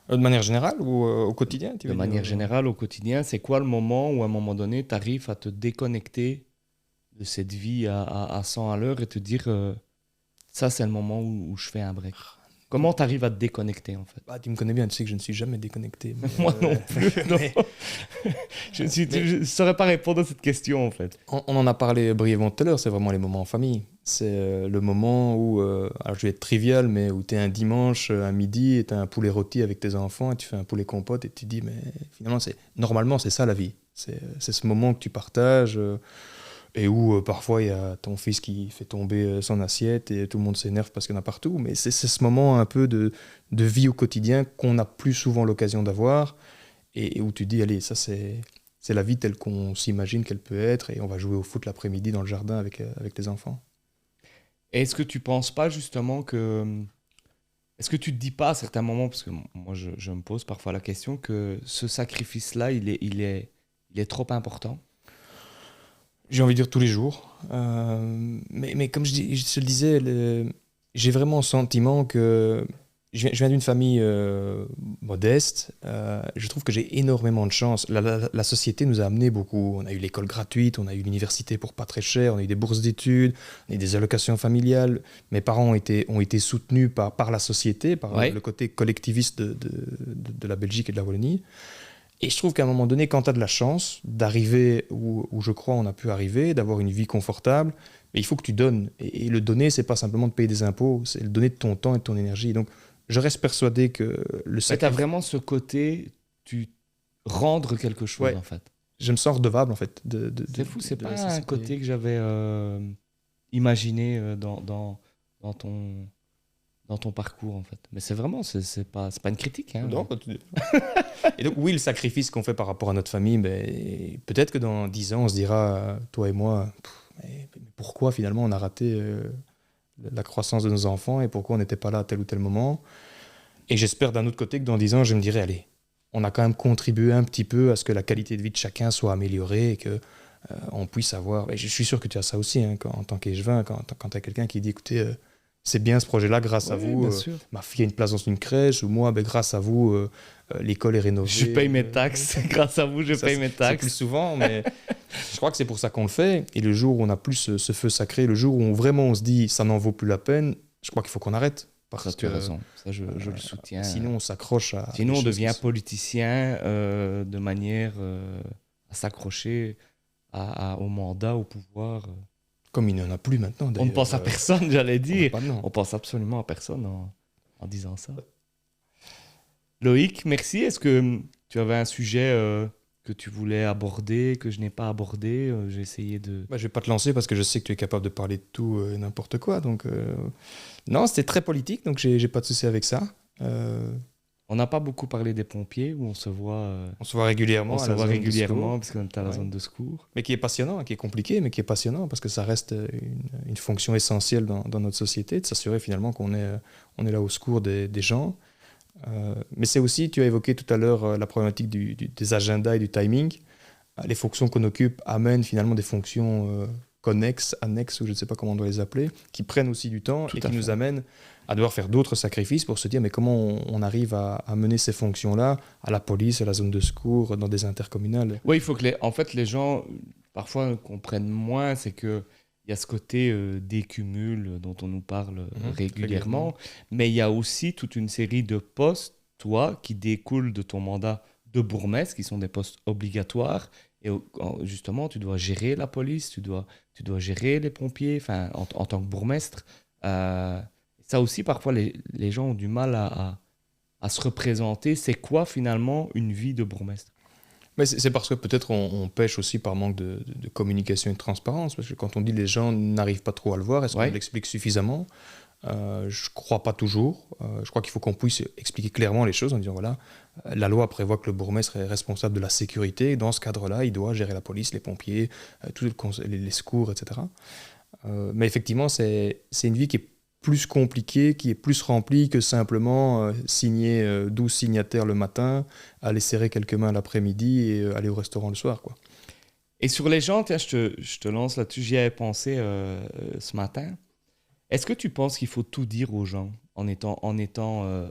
De manière générale ou au quotidien, tu De veux dire manière générale, au quotidien, c'est quoi le moment où, à un moment donné, tu arrives à te déconnecter de cette vie à 100 à l'heure et te dire, ça, c'est le moment où je fais un break? Comment tu arrives à te déconnecter, en fait? Bah, tu me connais bien, tu sais que je ne suis jamais déconnecté. Mais, Moi non plus, non. mais Je ne saurais pas répondre à cette question, en fait. on en a parlé brièvement tout à l'heure, c'est vraiment les moments en famille. C'est le moment où, alors je vais être trivial, mais où tu es un dimanche à midi et tu as un poulet rôti avec tes enfants et tu fais un poulet compote et tu te dis, mais finalement, normalement, c'est ça la vie. C'est ce moment que tu partages et où parfois il y a ton fils qui fait tomber son assiette et tout le monde s'énerve parce qu'il y en a partout. Mais c'est ce moment un peu de vie au quotidien qu'on n'a plus souvent l'occasion d'avoir et où tu dis, allez, ça c'est la vie telle qu'on s'imagine qu'elle peut être et on va jouer au foot l'après-midi dans le jardin avec tes enfants. Est-ce que tu penses pas, justement, que... Est-ce que tu te dis pas à certains moments, parce que moi, je me pose parfois la question, que ce sacrifice-là, il est trop important? J'ai envie de dire tous les jours. Mais comme je te le disais, j'ai vraiment le sentiment que je viens d'une famille modeste. Je trouve que j'ai énormément de chance. La société nous a amené beaucoup. On a eu l'école gratuite, on a eu l'université pour pas très cher, on a eu des bourses d'études, on a eu des allocations familiales. Mes parents ont été soutenus par la société, par Ouais. le côté collectiviste de la Belgique et de la Wallonie. Et je trouve qu'à un moment donné, quand tu as de la chance d'arriver où je crois on a pu arriver, d'avoir une vie confortable, mais il faut que tu donnes. Et le donner, c'est pas simplement de payer des impôts, c'est le donner de ton temps et de ton énergie. Donc, je reste persuadé que le Mais tu as sacrifice... vraiment ce côté, tu rendre quelque chose, Ouais, en fait. je me sens redevable, en fait, C'est fou, c'est de la pas un société. côté que j'avais imaginé dans ton parcours, en fait. Mais c'est vraiment, c'est pas une critique, hein. Non, et donc, oui, le sacrifice qu'on fait par rapport à notre famille, ben, peut-être que dans 10 ans, on se dira, toi et moi, mais pourquoi finalement on a raté la croissance de nos enfants et pourquoi on n'était pas là à tel ou tel moment. Et j'espère d'un autre côté que dans 10 ans, je me dirai, allez, on a quand même contribué un petit peu à ce que la qualité de vie de chacun soit améliorée et que on puisse avoir... Et je suis sûr que tu as ça aussi, hein, en tant qu'échevin, quand tu as quelqu'un qui dit, écoutez, c'est bien ce projet-là, grâce à Oui, vous, bien sûr. ma fille a une place dans une crèche, ou moi, ben, grâce à vous, l'école est rénovée. Je paye mes taxes. Grâce à vous, je Ça, paye mes c'est plus taxes. souvent, mais je crois que c'est pour ça qu'on le fait. Et le jour où on n'a plus ce feu sacré, le jour où vraiment on se dit, ça n'en vaut plus la peine, je crois qu'il faut qu'on arrête. Ça, Parce tu as que raison. Ça, je le soutiens. sinon, on s'accroche à... Sinon, des on choses devient qui sont- politicien de manière à s'accrocher au mandat, au pouvoir. Comme il n'y en a plus maintenant, On ne d'ailleurs. pense à personne, j'allais dire. Pas de nom. On pense absolument à personne en disant ça. Loïc, merci. Est-ce que tu avais un sujet que tu voulais aborder, que je n'ai pas abordé? J'ai essayé de... Bah, je vais pas te lancer parce que je sais que tu es capable de parler de tout et n'importe quoi. Donc, non, c'était très politique, donc j'ai pas de souci avec ça. On n'a pas beaucoup parlé des pompiers, où on se voit régulièrement. à la zone de régulièrement, secours. parce qu'on est à la Ouais. zone de secours. Mais qui est passionnant, qui est compliqué, mais qui est passionnant parce que ça reste une fonction essentielle dans notre société, de s'assurer finalement qu'on est là au secours des gens. Mais c'est aussi, tu as évoqué tout à l'heure la problématique des agendas et du timing. Les fonctions qu'on occupe amènent finalement des fonctions connexes, annexes, ou je ne sais pas comment on doit les appeler, qui prennent aussi du temps Tout et à qui nous fait. amènent à devoir faire d'autres sacrifices pour se dire mais comment on arrive à mener ces fonctions-là à la police, à la zone de secours, dans des intercommunales. Oui, il faut que en fait, les gens, parfois, comprennent moins, c'est que il y a ce côté décumul dont on nous parle régulièrement, mais il y a aussi toute une série de postes toi qui découlent de ton mandat de bourgmestre, qui sont des postes obligatoires. Et justement, tu dois gérer la police, tu dois gérer les pompiers, enfin, en tant que bourgmestre. Ça aussi, parfois, les gens ont du mal à se représenter. C'est quoi finalement une vie de bourgmestre? Mais c'est parce que peut-être on pêche aussi par manque de communication et de transparence. Parce que quand on dit les gens n'arrivent pas trop à le voir, est-ce qu'on l'explique suffisamment? Je ne crois pas toujours. Je crois qu'il faut qu'on puisse expliquer clairement les choses en disant voilà, la loi prévoit que le bourgmestre est responsable de la sécurité. Dans ce cadre-là, il doit gérer la police, les pompiers, les secours, etc. Mais effectivement, c'est une vie qui est plus compliquée, qui est plus remplie que simplement signer 12 signataires le matin, aller serrer quelques mains l'après-midi et aller au restaurant le soir, quoi. Et sur les gens, tiens, je te lance là-dessus, j'y avais pensé ce matin. Est-ce que tu penses qu'il faut tout dire aux gens en étant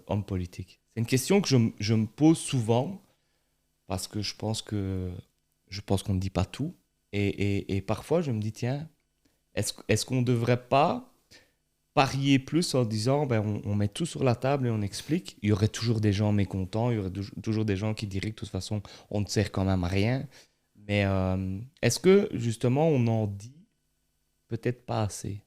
homme politique? C'est une question que je me pose souvent parce que je pense qu'on ne dit pas tout. Et parfois, je me dis, tiens, est-ce qu'on ne devrait pas parier plus en disant, ben, on met tout sur la table et on explique? Il y aurait toujours des gens mécontents, il y aurait toujours des gens qui diraient que de toute façon, on ne sert quand même à rien. Mais est-ce que, justement, on en dit peut-être pas assez?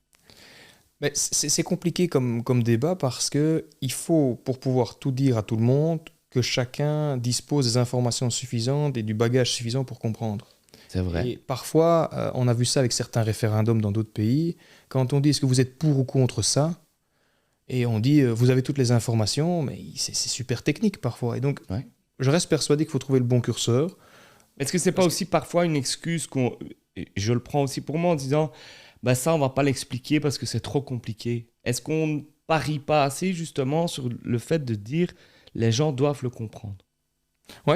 Mais c'est compliqué comme débat parce qu'il faut, pour pouvoir tout dire à tout le monde, que chacun dispose des informations suffisantes et du bagage suffisant pour comprendre. C'est vrai. Et parfois, on a vu ça avec certains référendums dans d'autres pays, quand on dit est-ce que vous êtes pour ou contre ça, et on dit vous avez toutes les informations, mais c'est super technique parfois. Et donc, je reste persuadé qu'il faut trouver le bon curseur. Est-ce que c'est pas aussi parfois une excuse je le prends aussi pour moi en disant ben ça, on va pas l'expliquer parce que c'est trop compliqué. Est-ce qu'on ne parie pas assez justement sur le fait de dire les gens doivent le comprendre? Ouais,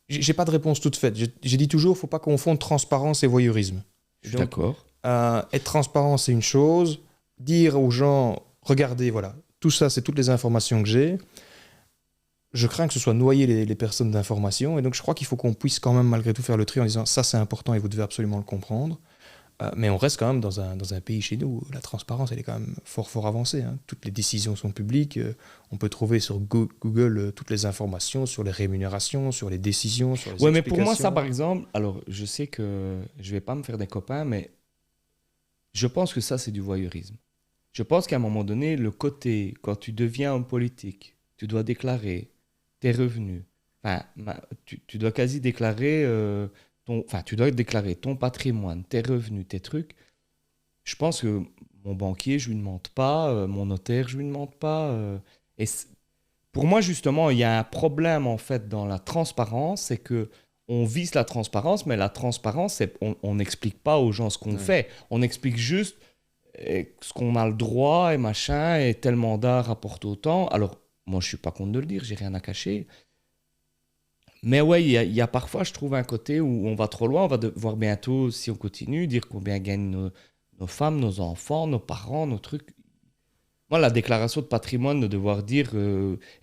j'ai pas de réponse toute faite. J'ai dit toujours, faut pas confondre transparence et voyeurisme. Je suis d'accord. Être transparent, c'est une chose. Dire aux gens, regardez, voilà, tout ça, c'est toutes les informations que j'ai. Je crains que ce soit noyer les personnes d'informations. Et donc, je crois qu'il faut qu'on puisse quand même, malgré tout, faire le tri en disant, ça, c'est important et vous devez absolument le comprendre. Mais on reste quand même dans un pays chez nous où la transparence, elle est quand même fort, fort avancée, hein. Toutes les décisions sont publiques. On peut trouver sur Google toutes les informations sur les rémunérations, sur les décisions, sur les explications. Mais pour moi, ça, par exemple, alors, je sais que je vais pas me faire des copains, mais je pense que ça, c'est du voyeurisme. Je pense qu'à un moment donné, le côté, quand tu deviens homme politique, tu dois déclarer tes revenus. Enfin, tu dois quasi déclarer... tu dois déclarer ton patrimoine, tes revenus, tes trucs. Je pense que mon banquier, je lui demande pas, mon notaire, je lui demande pas. Pour moi, justement, il y a un problème en fait dans la transparence, c'est que on vise la transparence, mais la transparence, on n'explique pas aux gens ce qu'on fait. On explique juste ce qu'on a le droit et machin, et tel mandat rapporte autant. Alors, moi, je suis pas contre de le dire, j'ai rien à cacher. Mais ouais, il y a parfois, je trouve, un côté où on va trop loin. On va devoir bientôt, si on continue, dire combien gagnent nos femmes, nos enfants, nos parents, nos trucs. Moi, la déclaration de patrimoine, de devoir dire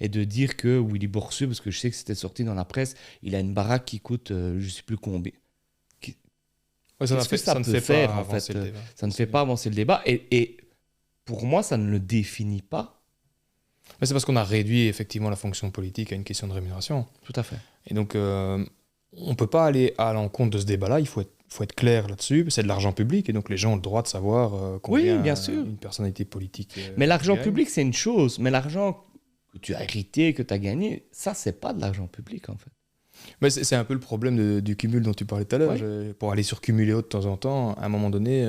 et de dire que Willy Boursu, parce que je sais que c'était sorti dans la presse, il a une baraque qui coûte je ne sais plus combien. Qu'est-ce que ça peut faire, en fait? Ça ne fait pas avancer le débat. Et pour moi, ça ne le définit pas. Mais c'est parce qu'on a réduit effectivement la fonction politique à une question de rémunération. Tout à fait. Et donc, on ne peut pas aller à l'encontre de ce débat-là. Il faut être clair là-dessus. C'est de l'argent public et donc les gens ont le droit de savoir combien bien sûr. Une personnalité politique mais l'argent gagne. public, c'est une chose. Mais l'argent que tu as hérité, que tu as gagné, ça, c'est pas de l'argent public, en fait. Mais c'est un peu le problème du cumul dont tu parlais tout à l'heure. Pour aller sur Cumuléo de temps en temps, à un moment donné,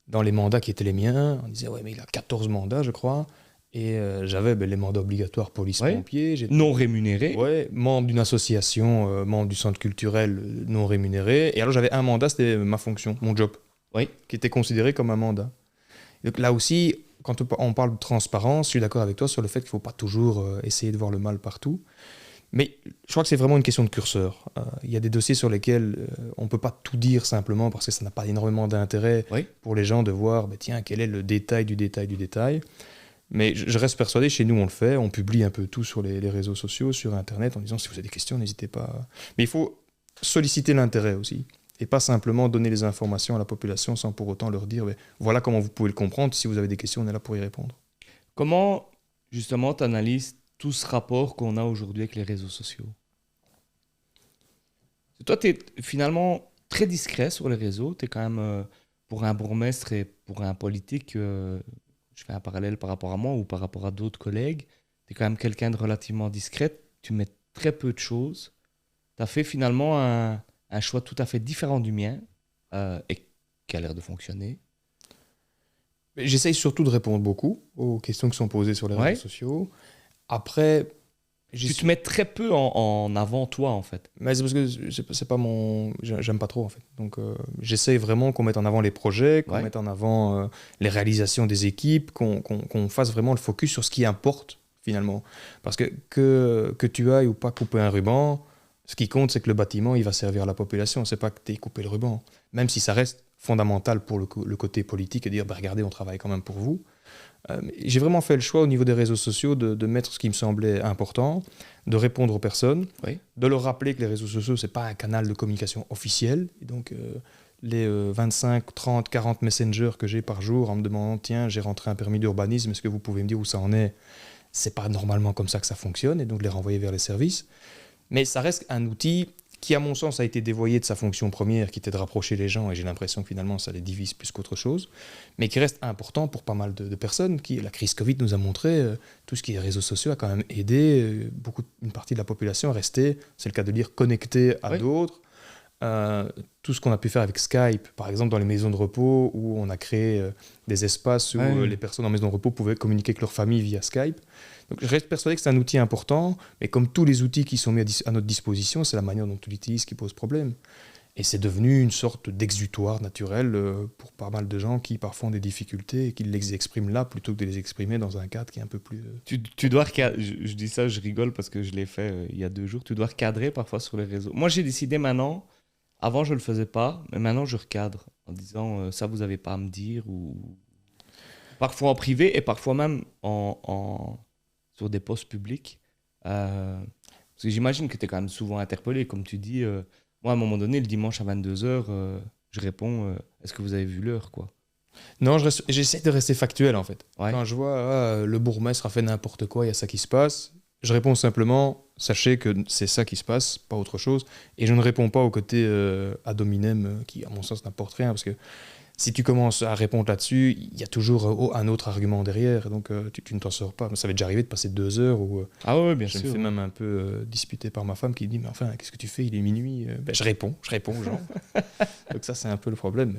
dans les mandats qui étaient les miens, on disait ouais, mais il a 14 mandats, je crois. Et j'avais les mandats obligatoires police-pompiers. Non rémunérés. Ouais, membre d'une association, membre du centre culturel non rémunéré. Et alors j'avais un mandat, c'était ma fonction, mon job, qui était considéré comme un mandat. Donc là aussi, quand on parle de transparence, je suis d'accord avec toi sur le fait qu'il ne faut pas toujours essayer de voir le mal partout. Mais je crois que c'est vraiment une question de curseur. Il y a des dossiers sur lesquels on ne peut pas tout dire simplement parce que ça n'a pas énormément d'intérêt pour les gens de voir, tiens, quel est le détail du détail du détail. Mais je reste persuadé, chez nous on le fait, on publie un peu tout sur les réseaux sociaux, sur Internet, en disant si vous avez des questions, n'hésitez pas. Mais il faut solliciter l'intérêt aussi, et pas simplement donner les informations à la population sans pour autant leur dire voilà comment vous pouvez le comprendre, si vous avez des questions, on est là pour y répondre. Comment, justement, tu analyses tout ce rapport qu'on a aujourd'hui avec les réseaux sociaux. Toi, tu es finalement très discret sur les réseaux. Tu es quand même, pour un bourgmestre et pour un politique, je fais un parallèle par rapport à moi ou par rapport à d'autres collègues, tu es quand même quelqu'un de relativement discret. Tu mets très peu de choses. Tu as fait finalement un choix tout à fait différent du mien et qui a l'air de fonctionner. J'essaye surtout de répondre beaucoup aux questions qui sont posées sur les réseaux sociaux. Après, tu te mets très peu en avant toi en fait. Mais c'est parce que c'est pas mon, j'aime pas trop en fait. Donc j'essaye vraiment qu'on mette en avant les projets, qu'on mette en avant les réalisations des équipes, qu'on fasse vraiment le focus sur ce qui importe finalement. Parce que tu ailles ou pas couper un ruban, ce qui compte c'est que le bâtiment il va servir à la population. C'est pas que tu aies coupé le ruban, même si ça reste fondamental pour le côté politique et dire bah, regardez on travaille quand même pour vous. J'ai vraiment fait le choix au niveau des réseaux sociaux de mettre ce qui me semblait important, de répondre aux personnes, de leur rappeler que les réseaux sociaux, ce n'est pas un canal de communication officiel. Et donc, les 25, 30, 40 messengers que j'ai par jour en me demandant « Tiens, j'ai rentré un permis d'urbanisme, est-ce que vous pouvez me dire où ça en est ?» Ce n'est pas normalement comme ça que ça fonctionne, et donc les renvoyer vers les services. Mais ça reste un outil qui, à mon sens, a été dévoyé de sa fonction première, qui était de rapprocher les gens, et j'ai l'impression que finalement, ça les divise plus qu'autre chose, mais qui reste important pour pas mal de personnes. La crise Covid nous a montré, tout ce qui est réseaux sociaux a quand même aidé une partie de la population à rester, c'est le cas de dire, connectée à d'autres. Tout ce qu'on a pu faire avec Skype, par exemple dans les maisons de repos, où on a créé des espaces où les personnes en maison de repos pouvaient communiquer avec leur famille via Skype. Donc, je reste persuadé que c'est un outil important, mais comme tous les outils qui sont mis à notre disposition, c'est la manière dont on l'utilise qui pose problème. Et c'est devenu une sorte d'exutoire naturel pour pas mal de gens qui parfois ont des difficultés et qui les expriment là plutôt que de les exprimer dans un cadre qui est un peu plus... Tu dois je dis ça, je rigole parce que je l'ai fait il y a 2 jours, tu dois recadrer parfois sur les réseaux. Moi, j'ai décidé maintenant, avant je ne le faisais pas, mais maintenant je recadre en disant ça vous n'avez pas à me dire, ou parfois en privé et parfois même sur des posts publics. Parce que j'imagine que tu es quand même souvent interpellé, comme tu dis. Moi, à un moment donné, le dimanche à 22h, je réponds est-ce que vous avez vu l'heure quoi? Non, j'essaie de rester factuel en fait. Quand je vois le bourgmestre a fait n'importe quoi, il y a ça qui se passe, je réponds simplement sachez que c'est ça qui se passe, pas autre chose. Et je ne réponds pas au côté ad hominem qui, à mon sens, n'apporte rien. Parce que si tu commences à répondre là-dessus, il y a toujours un autre argument derrière. Donc tu ne t'en sors pas. Ça m'est déjà arrivé de passer 2 heures où bien je sûr. me fais même un peu disputer par ma femme qui me dit mais enfin, qu'est-ce que tu fais? Il est minuit. Je réponds aux gens. Donc ça, c'est un peu le problème.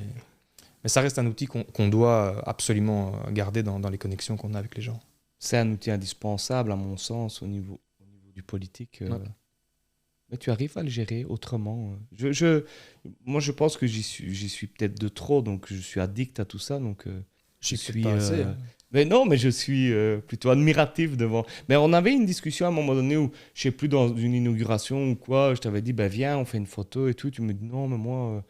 Mais ça reste un outil qu'on doit absolument garder dans les connexions qu'on a avec les gens. C'est un outil indispensable, à mon sens, au niveau du politique. Mais tu arrives à le gérer autrement. Moi, je pense que j'y suis peut-être de trop, donc je suis addict à tout ça. Donc, je suis pas assez, hein. Mais non, mais je suis plutôt admiratif devant. Mais on avait une discussion à un moment donné où, je sais plus, dans une inauguration ou quoi, je t'avais dit, viens, on fait une photo et tout. Tu me dis, non, mais moi,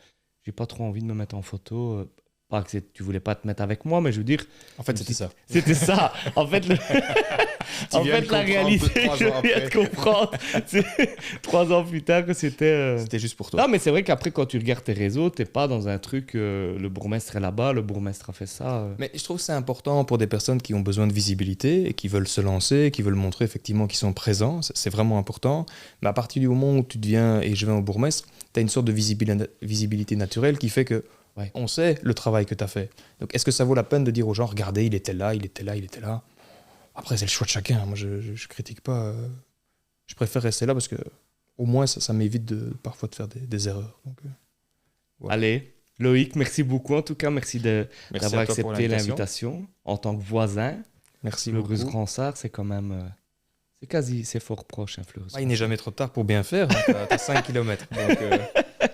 j'ai pas trop envie de me mettre en photo. Pas que tu voulais pas te mettre avec moi, mais je veux dire... En fait, c'était ça. C'était ça. En fait, la réalité, je viens de comprendre. 3 ans plus tard que c'était... C'était juste pour toi. Non, mais c'est vrai qu'après, quand tu regardes tes réseaux, t'es pas dans un truc... le bourgmestre est là-bas, le bourgmestre a fait ça. Mais je trouve que c'est important pour des personnes qui ont besoin de visibilité et qui veulent se lancer, qui veulent montrer effectivement qu'ils sont présents. C'est vraiment important. Mais à partir du moment où tu deviens, et je viens au bourgmestre, tu as une sorte de visibilité naturelle qui fait que on sait le travail que tu as fait. Donc, est-ce que ça vaut la peine de dire aux gens, regardez, il était là, il était là, il était là? Après, c'est le choix de chacun. Moi, je critique pas. Je préfère rester là parce que au moins, ça m'évite parfois de faire des erreurs. Donc, voilà. Allez, Loïc, merci beaucoup. En tout cas, merci d'avoir accepté l'invitation en tant que voisin. Merci beaucoup. Le Grus-Ransart, c'est quand même... c'est fort proche, hein, Fleurus. Il n'est jamais trop tard pour bien faire. Hein. Tu as 5 km, donc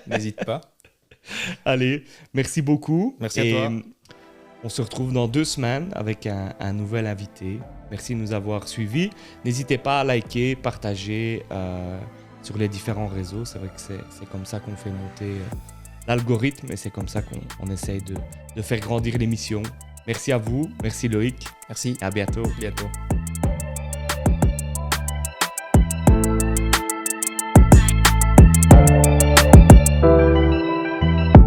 n'hésite pas. Allez, merci beaucoup. Merci à toi. On se retrouve dans 2 semaines avec un nouvel invité. Merci de nous avoir suivis. N'hésitez pas à liker, partager sur les différents réseaux. C'est vrai que c'est comme ça qu'on fait monter l'algorithme et c'est comme ça qu'on essaye de faire grandir l'émission. Merci à vous. Merci Loïc. Merci. À bientôt. À bientôt.